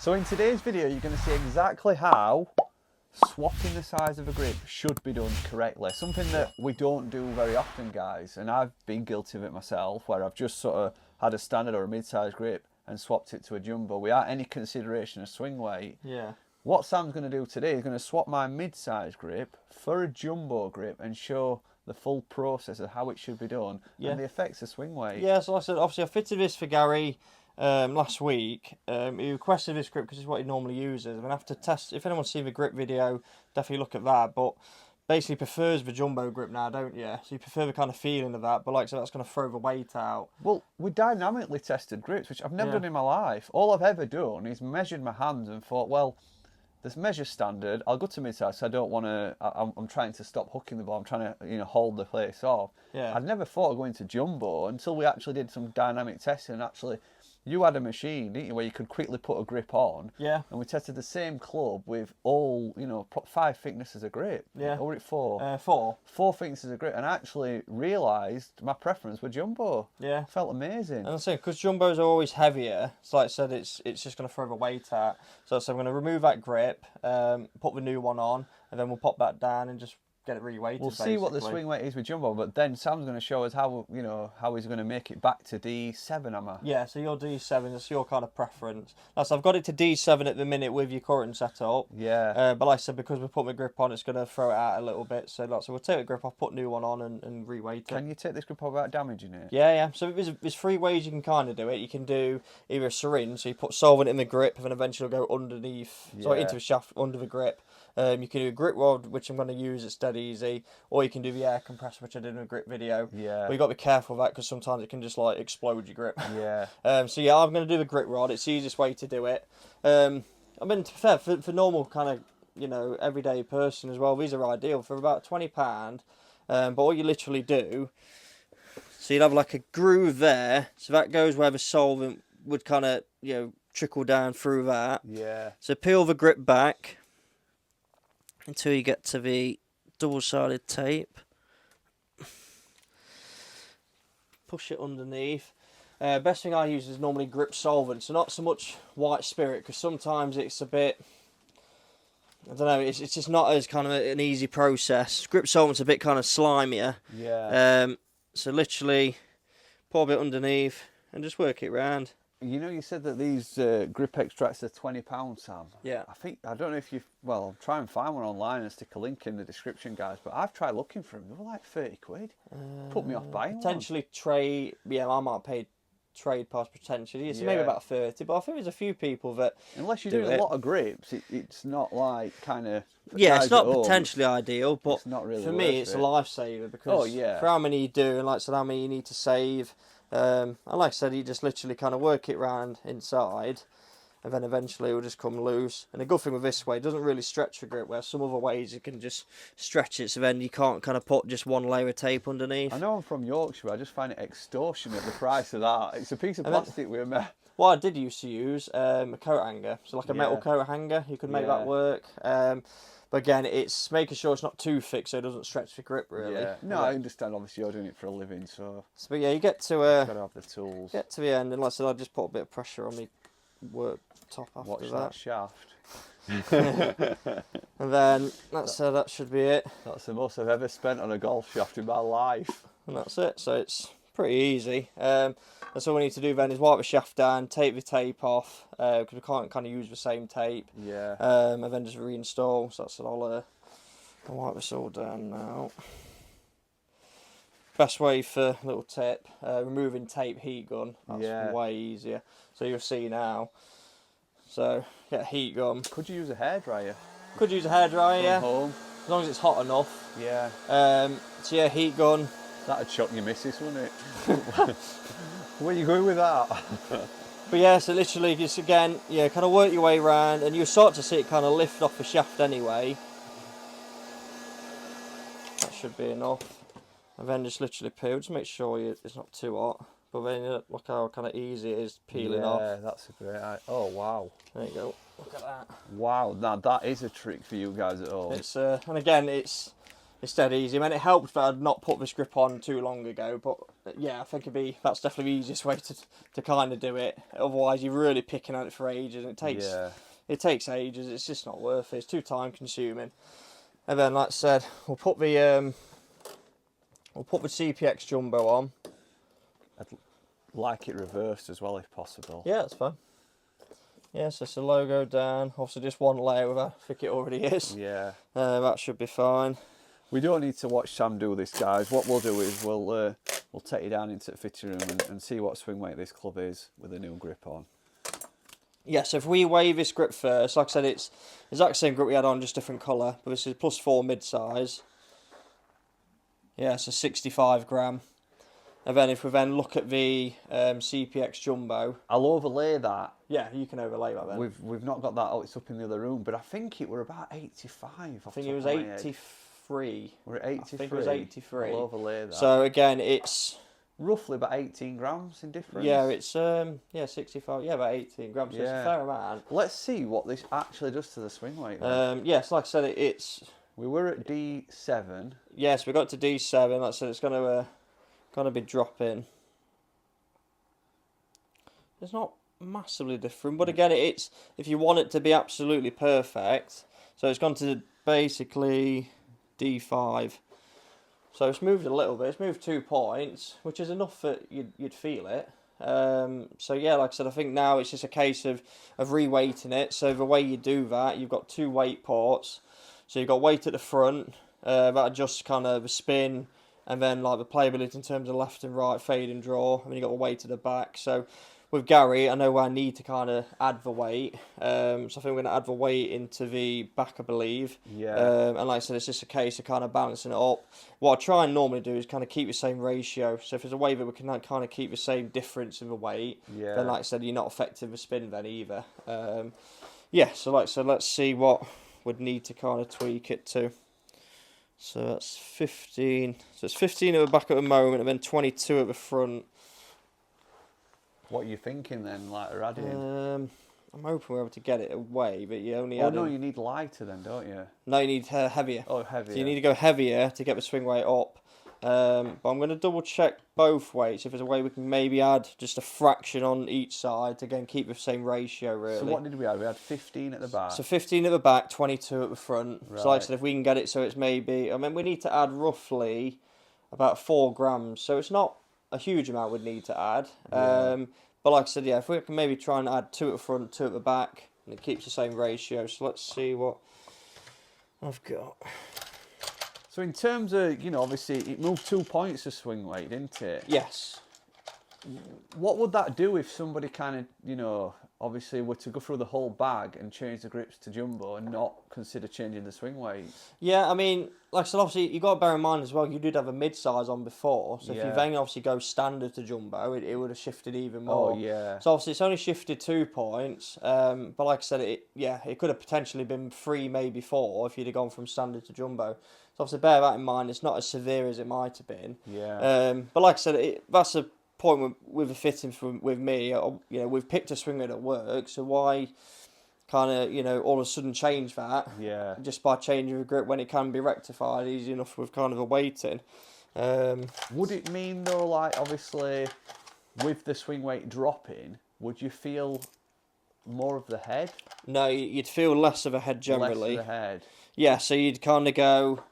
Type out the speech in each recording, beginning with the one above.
So in today's video, you're going to see exactly how swapping the size of a grip should be done correctly. Something that we don't do very often, guys, and I've been guilty of it myself, where I've just sort of had a standard or a mid-sized grip and swapped it to a jumbo without any consideration of swing weight. Yeah. What Sam's going to do today is going to swap my mid-sized grip for a jumbo grip and show the full process of how it should be done and the effects of swing weight. Yeah, so like I said, obviously I fitted this for Gary last week. He requested this grip because it's what he normally uses. I'm going to have to test, if anyone's seen the grip video, definitely look at that. But basically prefers the jumbo grip now, don't you? So you prefer the kind of feeling of that, but like I said, that's going to throw the weight out. Well, we dynamically tested grips, which I've never done in my life. All I've ever done is measured my hands and thought, well, this measure standard, I'll go to mid-size, so I don't want to, I'm trying to stop hooking the ball, I'm trying to, hold the place off. Yeah. I'd never thought of going to jumbo until we actually did some dynamic testing. And actually, you had a machine, didn't you, where you could quickly put a grip on. Yeah. And we tested the same club with all, 5 thicknesses of grip. Yeah. Or were it 4? 4. 4 thicknesses of grip, and I actually realised my preference were jumbo. Yeah. Felt amazing. And I'm saying, because jumbos are always heavier, so like I said, it's just going to throw the weight out. So I'm going to remove that grip, put the new one on, and then we'll pop that down and just get it reweighted. We'll see what the swing weight is with jumbo, but then Sam's going to show us how he's going to make it back to D7, am I? Yeah, so your D7, that's your kind of preference. So I've got it to D7 at the minute with your current setup. Yeah. But like I said, because we put my grip on, it's going to throw it out a little bit. So we'll take the grip off, put a new one on, and reweight it. Can you take this grip off without damaging it? Yeah. So there's 3 ways you can kind of do it. You can do either a syringe, so you put solvent in the grip, and then eventually it'll go underneath, into the shaft under the grip. You can do a grip rod, which I'm going to use, it's dead easy, or you can do the air compressor, which I did in a grip video. Yeah. But you've got to be careful of that, because sometimes it can just like explode your grip. Yeah. So yeah, I'm going to do the grip rod. It's the easiest way to do it. I mean, to be fair, for normal kind of, everyday person as well, these are ideal for about £20. But all you literally do, so you'd have like a groove there, so that goes where the solvent would kind of, trickle down through that. Yeah. So peel the grip back until you get to the double-sided tape. Push it underneath. Best thing I use is normally grip solvent, so not so much white spirit, because sometimes it's a bit, I don't know, it's just not as kind of an easy process. Grip solvent's a bit kind of slimier. Yeah. So literally pour a bit underneath and just work it round. You said that these grip extracts are £20, Sam. Yeah. I don't know if I'll try and find one online and stick a link in the description, guys, but I've tried looking for them. They were like 30 quid. Put me off buying potentially trade, I might have paid trade pass potentially. It's maybe about 30, but I think there's a few people that unless you're doing a lot of grips, it's not like kind of... Yeah, it's not potentially ideal, but it's not really for me it's a lifesaver, because for how many you do, and like I said, how many you need to save. And like I said, you just literally kind of work it round inside, and then eventually it will just come loose. And the good thing with this way, it doesn't really stretch the grip, where some other ways you can just stretch it, so then you can't kind of put just one layer of tape underneath. I know I'm from Yorkshire, I just find it extortionate, the price of that. It's a piece of plastic with a... What I did used to use, a coat hanger, so like a metal coat hanger, you could make that work. But again, it's making sure it's not too thick so it doesn't stretch the grip, really. Yeah. No, I understand, obviously you're doing it for a living, so... But yeah, you get to... gotta have the tools. Get to the end, and like I said, I just put a bit of pressure on the work top after Watch that shaft. And then, that should be it. That's the most I've ever spent on a golf shaft in my life. And that's it, so it's pretty easy. That's all we need to do then is wipe the shaft down, take the tape off, because we can't kind of use the same tape. Yeah. And then just reinstall. So that's it. I'll wipe this all down now. Best way for little tip, removing tape heat gun. That's way easier. So you'll see now. So get a heat gun. Could you use a hairdryer? Could use a hairdryer, yeah. Home. As long as it's hot enough. Yeah. So yeah, heat gun. That'd shock your missus, wouldn't it? Where are you going with that? But yeah, so literally just again, kind of work your way around, and you'll start to see it kind of lift off the shaft anyway. That should be enough. And then just literally peel, just make sure it's not too hot. But then look how kind of easy it is peeling off. Yeah, that's a great idea. Oh wow. There you go. Look at that. Wow, now that is a trick for you guys at home. It's and again, it's It's dead easy. I mean, it helped that I'd not put this grip on too long ago, but yeah, I think that's definitely the easiest way to kind of do it. Otherwise, you're really picking at it for ages, and it takes ages. It's just not worth it. It's too time consuming. And then, like I said, we'll put the CPX Jumbo on. I'd like it reversed as well if possible. Yeah, that's fine. Yeah, so it's the logo down. Also, just one layer with that. I think it already is. Yeah. That should be fine. We don't need to watch Sam do this, guys. What we'll do is we'll take you down into the fitting room and see what swing weight this club is with a new grip on. Yeah, so if we weigh this grip first, like I said, it's the exact same grip we had on, just different colour. But this is +4 mid-size. Yeah, so 65 gram. And then if we then look at the CPX Jumbo, I'll overlay that. Yeah, you can overlay that then. We've not got that. Oh, it's up in the other room, but I think it were about 85. I think it was 83. We're at 83. I think it was 83. I'll overlay that. So again, it's roughly about 18 grams in difference. Yeah, it's 65. Yeah, about 18 grams. So it's a fair amount. Let's see what this actually does to the swing weight. Then. Yes, like I said, it's. We were at D7. Yes, we got to D7. Like I said, it's going to be dropping. It's not massively different, but again, it's if you want it to be absolutely perfect. So it's gone to basically D5. So it's moved a little bit. It's moved 2 points, which is enough that you'd feel it. So yeah, like I said, I think now it's just a case of reweighting it. So the way you do that, you've got 2 weight ports. So you've got weight at the front, that adjusts kind of the spin, and then like the playability in terms of left and right, fade and draw. And then you've got the weight at the back. So with Gary, I know where I need to kind of add the weight. So I think we're going to add the weight into the back, I believe. Yeah. And like I said, it's just a case of kind of balancing it up. What I try and normally do is kind of keep the same ratio. So if there's a way that we can kind of keep the same difference in the weight, then like I said, you're not affecting the spin then either. So like I said, let's see what would need to kind of tweak it to. So that's 15. So it's 15 at the back at the moment, and then 22 at the front. What are you thinking then, like adding? I'm hoping we're able to get it away, but you only no, you need lighter then, don't you? No, you need heavier. Oh, heavier. So you need to go heavier to get the swing weight up. But I'm going to double check both weights. If there's a way we can maybe add just a fraction on each side to again keep the same ratio, really. So what did we add? We had 15 at the back. So 15 at the back, 22 at the front. Right. So like I said, if we can get it so it's maybe, I mean, we need to add roughly about 4 grams. So it's not a huge amount we'd need to add. Yeah. But like I said, yeah, if we can maybe try and add 2 at the front, 2 at the back, and it keeps the same ratio. So let's see what I've got. So in terms of, obviously it moved 2 points of swing weight, didn't it? Yes. What would that do if somebody kind of, obviously were to go through the whole bag and change the grips to jumbo and not consider changing the swing weight? Yeah, I mean, like I said, obviously you've got to bear in mind as well, you did have a mid-size on before. So if you then obviously go standard to jumbo, it would have shifted even more. Oh, yeah. So obviously it's only shifted 2 points. But like I said, it could have potentially been 3, maybe 4 if you'd have gone from standard to jumbo. So obviously bear that in mind. It's not as severe as it might have been. Yeah. But like I said, that's a point with the fitting with me. We've picked a swing weight that works. So why kind of all of a sudden change that? Yeah. Just by changing the grip when it can be rectified easy enough with kind of a weighting. Would it mean though, like obviously, with the swing weight dropping, would you feel more of the head? No, you'd feel less of a head generally. Less of the head. Yeah, so you'd kind of go.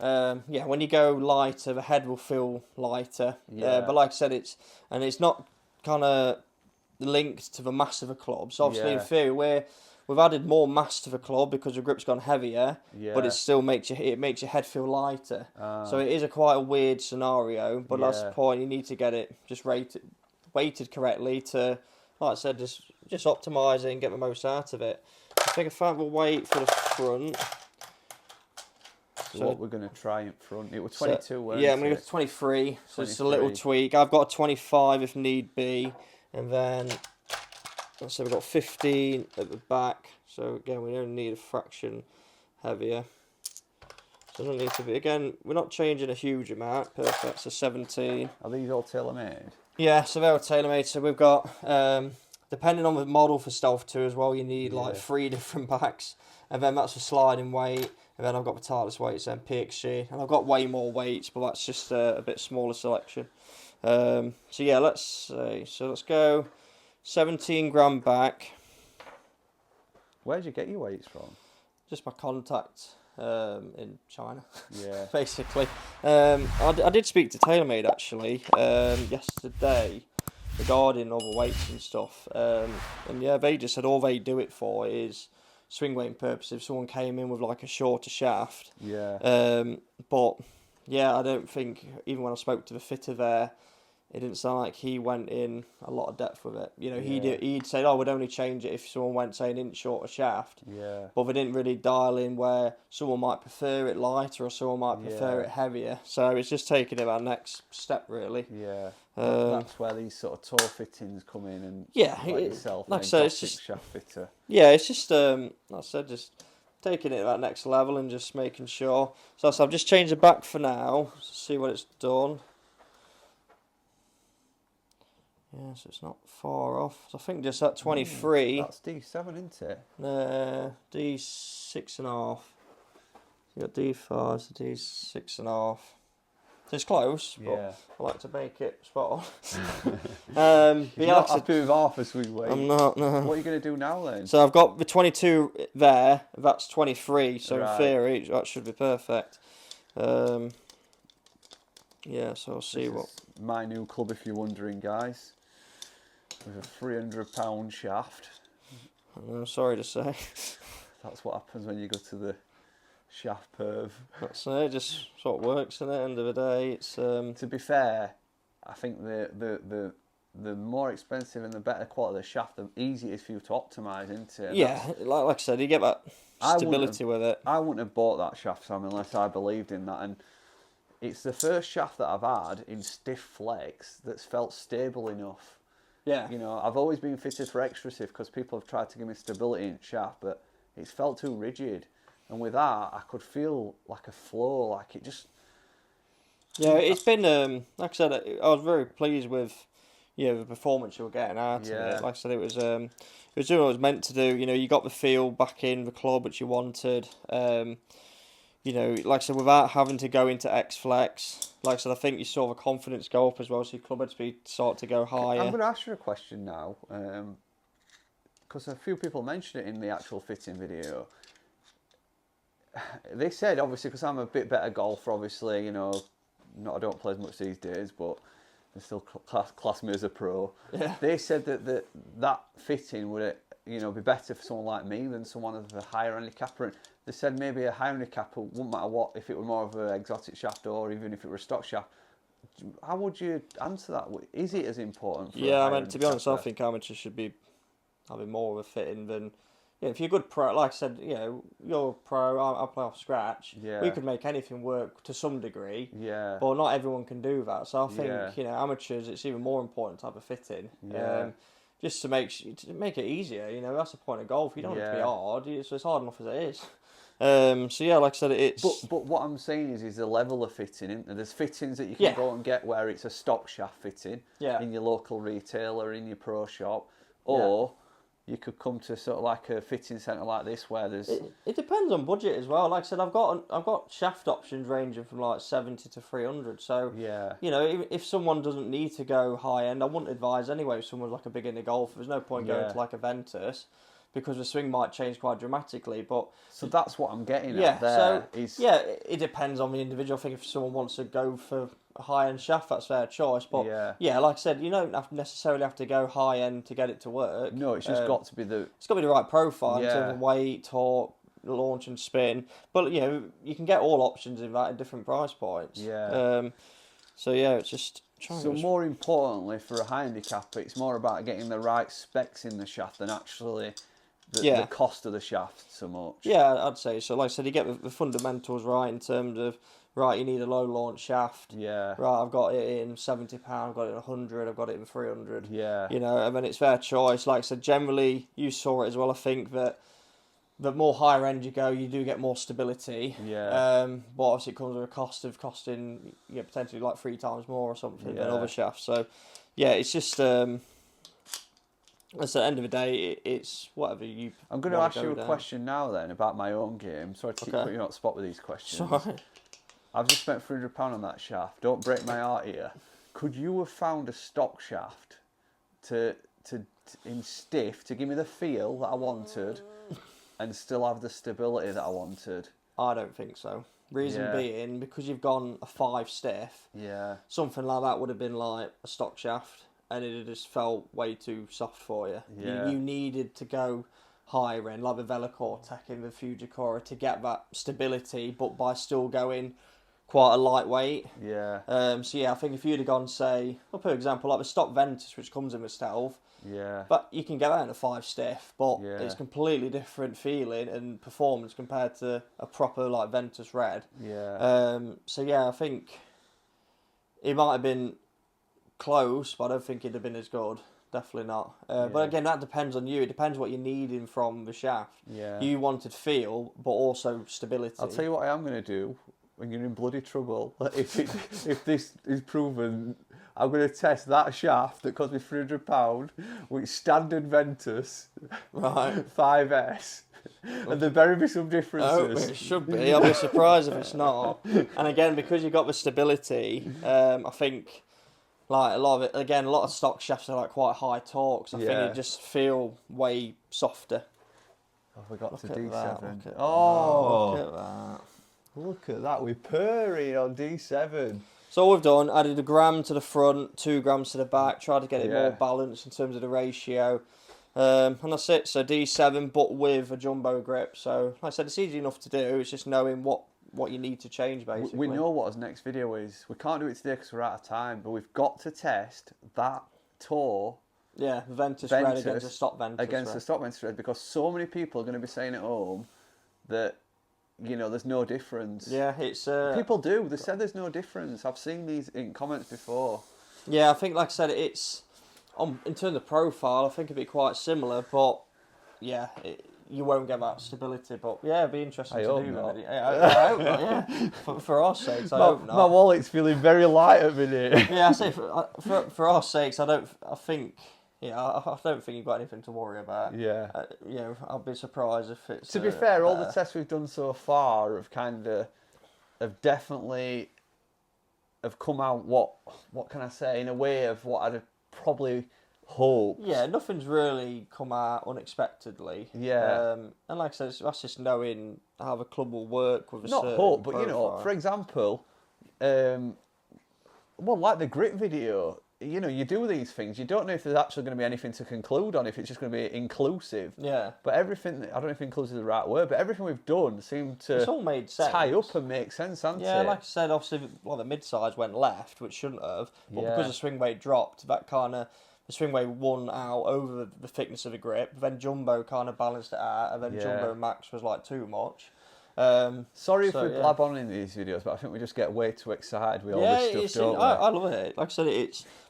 When you go lighter, the head will feel lighter. Yeah. But like I said, it's not kind of linked to the mass of a club. So obviously, in theory, we've added more mass to the club because the grip's gone heavier. Yeah. But it still makes your head feel lighter. So it is quite a weird scenario. But that's the point. You need to get it just weighted correctly to, like I said, just optimise it and get the most out of it. I think I found the weight for the front. So what we're going to try in front, it was 22, weren't it? Yeah, I'm going to go to 23, so it's a little tweak. I've got a 25 if need be, and then, let's say we've got 15 at the back, so again, we only need a fraction heavier. So it doesn't need to be, again, we're not changing a huge amount, perfect, so 17. Are these all tailor-made? Yeah, so they're tailor-made, so we've got depending on the model for Stealth 2 as well, you need like Yeah. 3 different backs. And then that's a sliding weight. And then I've got the tireless weights and PXG. And I've got way more weights, but that's just a bit smaller selection. So yeah, let's see. So let's go 17 gram back. Where'd you get your weights from? Just my contact in China, Yeah. basically. I did speak to TaylorMade actually yesterday regarding all the weights and stuff. And yeah, they just said all they do it for is swing weighting purposes. If someone came in with like a shorter shaft. Yeah. But yeah, I don't think, even when I spoke to the fitter there, it didn't sound like he went in a lot of depth with it. You know, Yeah. he'd say, oh, we'd only change it if someone went, say, an inch shorter shaft. Yeah. But they didn't really dial in where someone might prefer it lighter or someone might prefer Yeah. it heavier. So it's just taking it that next step, really. Yeah. Um, That's where these sort of toe fittings come in, and Yeah, like it- yourself, like an I said, it's exotic just- shaft fitter. Yeah, it's just, like I said, just taking it to that next level and just making sure. So I've just changed the back for now, see what it's done. Yeah, so it's not far off. So I think just at 23, That's D7, isn't it? D6.5. You got D5, so D6.5. So it's close, but Yeah. I like to make it spot on. If but you're yeah, not happy with half a swing weight, I'm not, no. what are you going to do now then? So I've got the 22 there, that's 23, so Right. in theory that should be perfect. Yeah, so I'll see This what... is my new club, if you're wondering, guys. With a £300 shaft. I'm sorry to say. That's what happens when you go to the shaft perv. That's it, just sort of works, in the end of the day. It's To be fair, I think the more expensive and the better quality the shaft, the easier it is for you to optimise, isn't it? yeah, like I said, you get that I wouldn't stability with it. I wouldn't have bought that shaft, Sam, unless I believed in that. And it's the first shaft that I've had in stiff flex that's felt stable enough. Yeah. You know, I've always been fitted for extra stiff because people have tried to give me stability in shaft, but it's felt too rigid. And with that, I could feel like a flow, like it just... Yeah, it's been, like I said, I was very pleased with, the performance you were getting out of Yeah. it. Like I said, it was doing what it was meant to do. You know, you got the feel back in the club which you wanted. Like I said, without having to go into X-Flex. Like I said, I think you saw the confidence go up as well, so your club head speed start to go higher. I'm going to ask you a question now, because a few people mentioned it in the actual fitting video. They said, obviously, because I'm a bit better golfer, obviously, I don't play as much these days, but they still class me as a pro. Yeah. They said that fitting would, be better for someone like me than someone of a higher handicapper. And they said maybe a higher handicapper wouldn't matter what, if it were more of an exotic shaft or even if it were a stock shaft. How would you answer that? Is it as important for a higher To be honest, I handicapper? think amateurs should be having more of a fitting than... Yeah, if you're a good pro, like I said, you're a pro, I play off scratch. Yeah. We could make anything work to some degree. Yeah. But not everyone can do that. So I think, Yeah. Amateurs, it's even more important to have a fitting. Yeah. Just to make it easier, that's the point of golf. You don't want it to be Yeah. hard, so it's hard enough as it is. So yeah, like I said, it's... But what I'm saying is the level of fitting, isn't there? There's fittings that you can go and get where it's a stock shaft fitting in your local retailer, in your pro shop, or you could come to sort of like a fitting centre like this where there's... It depends on budget as well. Like I said, I've got shaft options ranging from like 70 to 300. So Yeah. if someone doesn't need to go high end, I wouldn't advise anyway. If someone's like a beginner golfer, there's no point going to like a Ventus because the swing might change quite dramatically. But So that's what I'm getting at there. It depends on the individual. I think if someone wants to go for a high-end shaft, that's their choice. But like I said, you don't necessarily have to go high-end to get it to work. No, it's just got to be It's got to be the right profile in terms of weight, torque, launch and spin. But, you can get all options in that at different price points. Yeah. It's just... So more importantly for a high handicapper, it's more about getting the right specs in the shaft than actually the cost of the shaft so much. Yeah, I'd say so. Like I said, you get the fundamentals right in terms of, right, you need a low launch shaft. Yeah. Right, I've got it in £70, I've got it in 100, I've got it in 300. Yeah. And then it's their choice. Like I said, generally, you saw it as well, I think, that the more higher end you go, you do get more stability. Yeah. But obviously it comes with a cost of costing, potentially like 3 times more or something than other shafts. So, yeah, it's just... at the end of the day, it's whatever you. I'm going to ask you a question now then about my own game. Sorry to keep putting you on the spot with these questions. Sorry. I've just spent £300 on that shaft. Don't break my heart here. Could you have found a stock shaft in stiff to give me the feel that I wanted and still have the stability that I wanted? I don't think so. Reason being, because you've gone a 5 stiff, something like that would have been like a stock shaft, and it just felt way too soft for you. Yeah. You needed to go higher end, like the Velocore Tech in the Fujikura, to get that stability, but by still going quite a lightweight. Yeah. So yeah, I think if you'd have gone, say, I'll put an example, like the stock Ventus, which comes in with stealth, but you can get that in a 5 stiff, but it's completely different feeling and performance compared to a proper like Ventus Red. So yeah, I think it might have been close, but I don't think it'd have been as good. Definitely not. But again, that depends on you. It depends what you're needing from the shaft. You wanted feel, but also stability. I'll tell you what I am going to do when you're in bloody trouble. If this is proven, I'm going to test that shaft that cost me £300 with standard Ventus 5S. And there better be some differences. It should be. I'll be surprised if it's not. And again, because you've got the stability, I think like a lot of stock shafts are like quite high torques. I think they just feel way softer. Oh, we got to D7. Look at that. Look at that. We're purring on D7. So all we've done, added a gram to the front, 2 grams to the back, tried to get it more balanced in terms of the ratio. And that's it. So D7, but with a jumbo grip. So like I said, it's easy enough to do. It's just knowing what you need to change, basically. We know what his next video is. We can't do it today because we're out of time, but we've got to test that Tour. Yeah, the Ventus Red against a stock Ventus Against Red. the stock Ventus Red, because so many people are going to be saying at home that, you know, there's no difference. Yeah, it's... people do. They said there's no difference. I've seen these in comments before. Yeah, I think, like I said, it's... in terms of profile, I think it'd be quite similar, but, yeah... you won't get that stability, but yeah, it'd be interesting to do. Not. I hope not, yeah. For our sakes, I hope not. My wallet's feeling very light at the minute. Yeah, I say for our sakes, I don't think you've got anything to worry about. Yeah. You know, I'll be surprised if it's... To be fair, all the tests we've done so far have definitely come out, what can I say, in a way of what I'd have probably hoped. Yeah, nothing's really come out unexpectedly. Yeah. And like I said, that's just knowing how the club will work with a Not certain hope, but profile. you know, for example, like the grit video, you know, you do these things, you don't know if there's actually going to be anything to conclude on, if it's just going to be inclusive. Yeah. But everything, I don't know if inclusive is the right word, but everything we've done seemed to it's all made sense. tie up and make sense, hasn't it? Yeah, like I said, obviously, the mid-size went left, which shouldn't have, but because the swing weight dropped, that kind of... the swing weight won out over the thickness of the grip. Then Jumbo kind of balanced it out, and then Jumbo Max was like too much. Sorry if we blab on in these videos, but I think we just get way too excited with all this stuff, don't we? I love it. Like I said,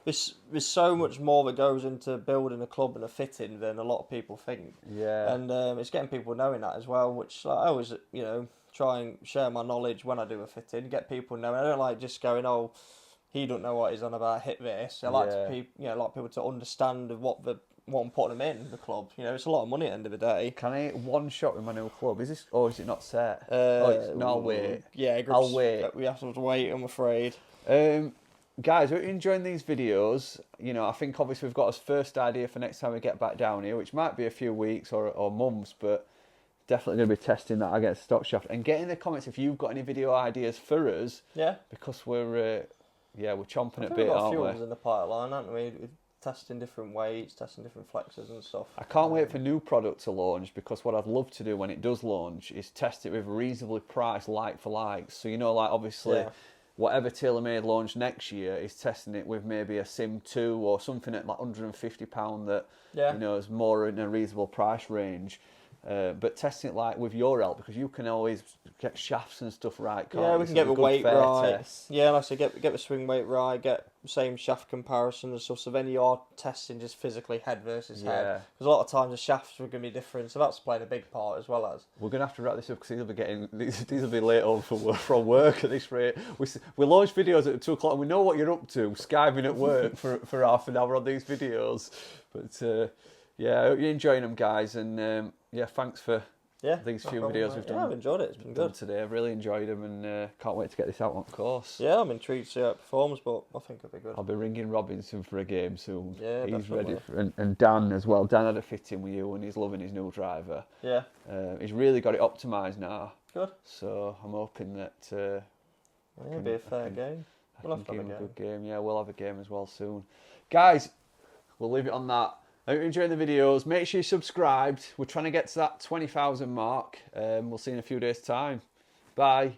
there's so much more that goes into building a club and a fitting than a lot of people think. Yeah. And it's getting people knowing that as well, which like, I always, you know, try and share my knowledge when I do a fitting, get people knowing. I don't like just going, oh, he don't know what he's on about, hit this. I like people to understand what I'm putting them in the club. You know, it's a lot of money at the end of the day. Can I hit one shot with my new club? Is this, or is it not set? I'll wait. Yeah, I'll wait. We have to wait, I'm afraid. Guys, we're enjoying these videos. You know, I think obviously we've got our first idea for next time we get back down here, which might be a few weeks or months, but definitely going to be testing that against stock shaft. And get in the comments if you've got any video ideas for us. Yeah. Because we're chomping a bit, aren't we? We've got a few ones in the pipeline, haven't we? We're testing different weights, testing different flexors and stuff. I can't wait for new product to launch, because what I'd love to do when it does launch is test it with reasonably priced like for likes. So, you know, like obviously whatever TaylorMade launch next year is testing it with maybe a Sim 2 or something at like £150 that, you know, is more in a reasonable price range. But testing it like with your help, because you can always get shafts and stuff right, can't you? Yeah, we can get the weight right. Test. Yeah, like I said, get the swing weight right, get the same shaft comparison and stuff. So then you are testing just physically head versus head. Because a lot of times the shafts are going to be different, so that's playing a big part as well as. We're going to have to wrap this up because these will be late on from work at this rate. We launch videos at 2 o'clock and we know what you're up to, skiving at work for half an hour on these videos. But Yeah, I hope you're enjoying them, guys, and yeah, thanks for Yeah, these no few problem, videos mate. we've done. Yeah, I've enjoyed it. It's been good today. I've really enjoyed them, and can't wait to get this out on course. Yeah, I'm intrigued to see how it performs, but I think it'll be good. I'll be ringing Robinson for a game soon. Yeah, he's definitely. ready, and Dan as well. Dan had a fit in with you, and he's loving his new driver. Yeah. He's really got it optimised now. Good. So I'm hoping that It'll be a fair game. We'll have to have a good game. Yeah, we'll have a game as well soon, guys. We'll leave it on that. I hope you're enjoying the videos. Make sure you're subscribed. We're trying to get to that 20,000 mark. We'll see you in a few days' time. Bye.